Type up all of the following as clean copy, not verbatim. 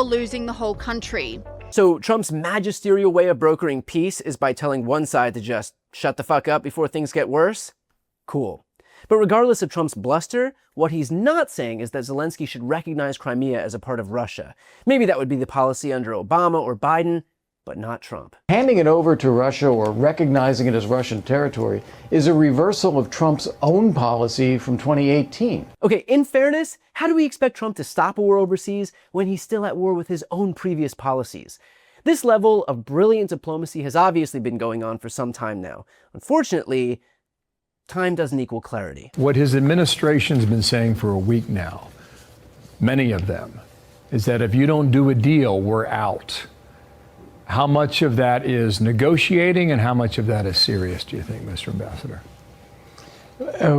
losing the whole country. So Trump's magisterial way of brokering peace is by telling one side to just shut the fuck up before things get worse? Cool. But regardless of Trump's bluster, what he's not saying is that Zelensky should recognize Crimea as a part of Russia. Maybe that would be the policy under Obama or Biden, but not Trump. Handing it over to Russia or recognizing it as Russian territory is a reversal of Trump's own policy from 2018. Okay, in fairness, how do we expect Trump to stop a war overseas when he's still at war with his own previous policies? This level of brilliant diplomacy has obviously been going on for some time now. Unfortunately, time doesn't equal clarity. What his administration's been saying for a week now, many of them, is that if you don't do a deal, we're out. How much of that is negotiating and how much of that is serious, do you think, Mr. Ambassador?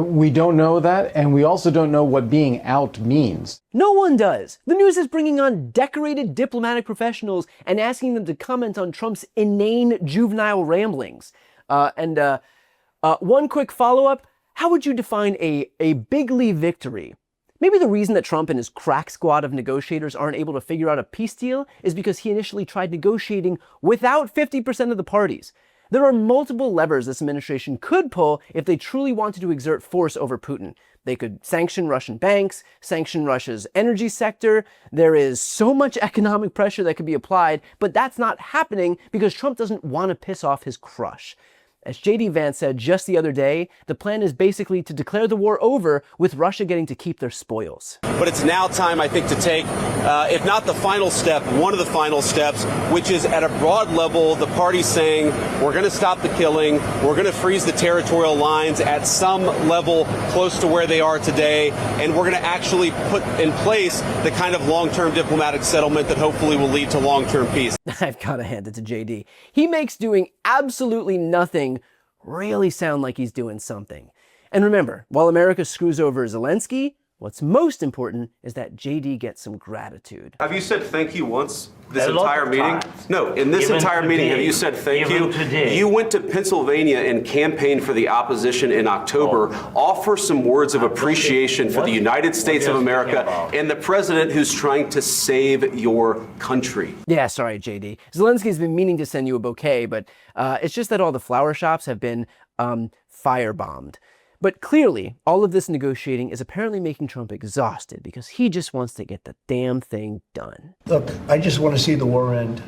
We don't know that, and we also don't know what being out means. No one does. The news is bringing on decorated diplomatic professionals and asking them to comment on Trump's inane juvenile ramblings. One quick follow-up, how would you define a bigly victory? Maybe the reason that Trump and his crack squad of negotiators aren't able to figure out a peace deal is because he initially tried negotiating without 50% of the parties. There are multiple levers this administration could pull if they truly wanted to exert force over Putin. They could sanction Russian banks, sanction Russia's energy sector. There is so much economic pressure that could be applied, but that's not happening because Trump doesn't want to piss off his crush. As J.D. Vance said just the other day, the plan is basically to declare the war over with Russia getting to keep their spoils. But it's now time, I think, to take, if not the final step, one of the final steps, which is at a broad level, the parties saying, we're going to stop the killing, we're going to freeze the territorial lines at some level close to where they are today, and we're going to actually put in place the kind of long-term diplomatic settlement that hopefully will lead to long-term peace. I've got to hand it to J.D. He makes doing absolutely nothing really sound like he's doing something. And remember, while America screws over Zelensky, what's most important is that JD gets some gratitude. Have you said thank you once this entire meeting? No, in this entire meeting, have you said thank you? You went to Pennsylvania and campaigned for the opposition in October. Offer some words of appreciation for the United States of America and the president who's trying to save your country. Yeah, sorry, JD. Zelensky's been meaning to send you a bouquet, but it's just that all the flower shops have been firebombed. But clearly, all of this negotiating is apparently making Trump exhausted because he just wants to get the damn thing done. Look, I just want to see the war end.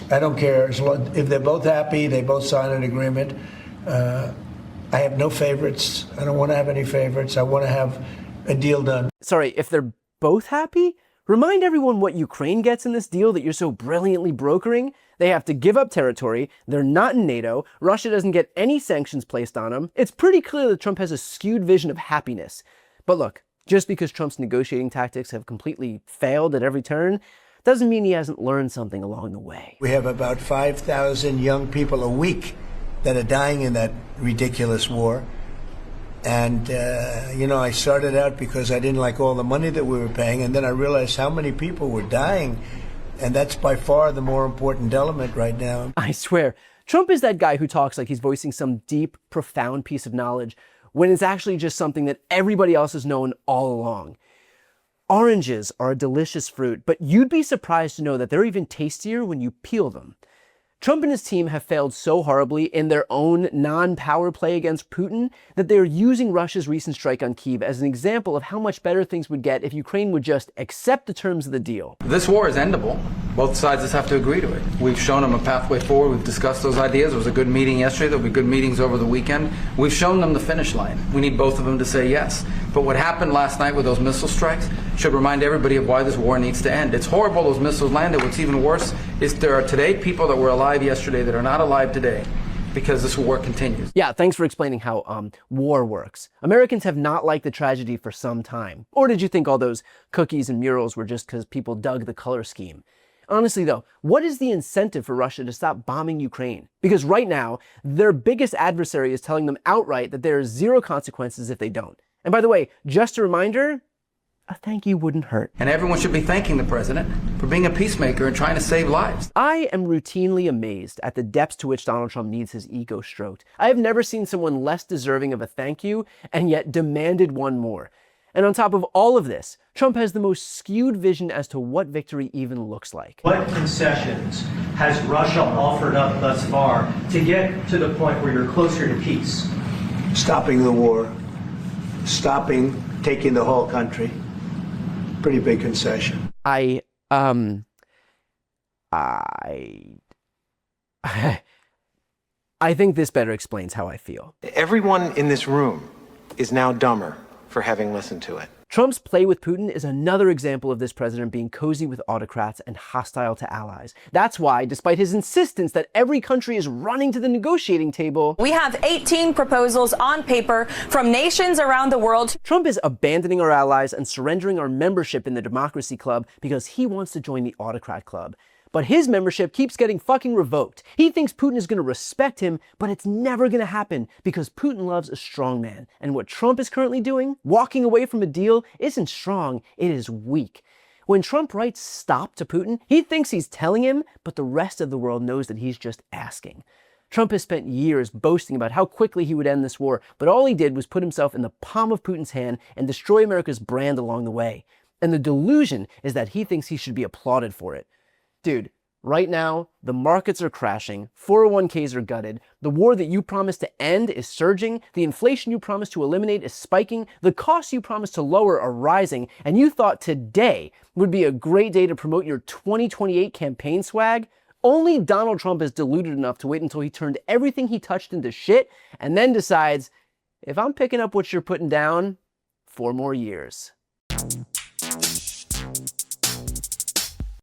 I don't care. If they're both happy, they both sign an agreement. I have no favorites. I don't want to have any favorites. I want to have a deal done. Sorry, if they're both happy? Remind everyone what Ukraine gets in this deal that you're so brilliantly brokering. They have to give up territory, they're not in NATO, Russia doesn't get any sanctions placed on them. It's pretty clear that Trump has a skewed vision of happiness. But look, just because Trump's negotiating tactics have completely failed at every turn, doesn't mean he hasn't learned something along the way. We have about 5,000 young people a week that are dying in that ridiculous war. And, I started out because I didn't like all the money that we were paying, and then I realized how many people were dying. And that's by far the more important element right now. I swear, Trump is that guy who talks like he's voicing some deep, profound piece of knowledge when it's actually just something that everybody else has known all along. Oranges are a delicious fruit, but you'd be surprised to know that they're even tastier when you peel them. Trump and his team have failed so horribly in their own non-power play against Putin that they're using Russia's recent strike on Kyiv as an example of how much better things would get if Ukraine would just accept the terms of the deal. This war is endable. Both sides just have to agree to it. We've shown them a pathway forward. We've discussed those ideas. It was a good meeting yesterday. There'll be good meetings over the weekend. We've shown them the finish line. We need both of them to say yes. But what happened last night with those missile strikes should remind everybody of why this war needs to end. It's horrible those missiles landed. What's even worse is there are today people that were alive yesterday that are not alive today because this war continues. Yeah, thanks for explaining how war works. Americans have not liked the tragedy for some time. Or did you think all those cookies and murals were just because people dug the color scheme? Honestly though, what is the incentive for Russia to stop bombing Ukraine? Because right now, their biggest adversary is telling them outright that there are zero consequences if they don't. And by the way, just a reminder, a thank you wouldn't hurt. And everyone should be thanking the president for being a peacemaker and trying to save lives. I am routinely amazed at the depths to which Donald Trump needs his ego stroked. I have never seen someone less deserving of a thank you and yet demanded one more. And on top of all of this, Trump has the most skewed vision as to what victory even looks like. What concessions has Russia offered up thus far to get to the point where you're closer to peace? Stopping the war, stopping taking the whole country. Pretty big concession. I think this better explains how I feel. Everyone in this room is now dumber for having listened to it. Trump's play with Putin is another example of this president being cozy with autocrats and hostile to allies. That's why, despite his insistence that every country is running to the negotiating table, we have 18 proposals on paper from nations around the world. Trump is abandoning our allies and surrendering our membership in the democracy club because he wants to join the autocrat club. But his membership keeps getting fucking revoked. He thinks Putin is going to respect him, but it's never going to happen because Putin loves a strong man. And what Trump is currently doing, walking away from a deal, isn't strong, it is weak. When Trump writes stop to Putin, he thinks he's telling him, but the rest of the world knows that he's just asking. Trump has spent years boasting about how quickly he would end this war, but all he did was put himself in the palm of Putin's hand and destroy America's brand along the way. And the delusion is that he thinks he should be applauded for it. Dude, right now, the markets are crashing, 401ks are gutted, the war that you promised to end is surging, the inflation you promised to eliminate is spiking, the costs you promised to lower are rising, and you thought today would be a great day to promote your 2028 campaign swag? Only Donald Trump is deluded enough to wait until he turned everything he touched into shit, and then decides, if I'm picking up what you're putting down, 4 more years.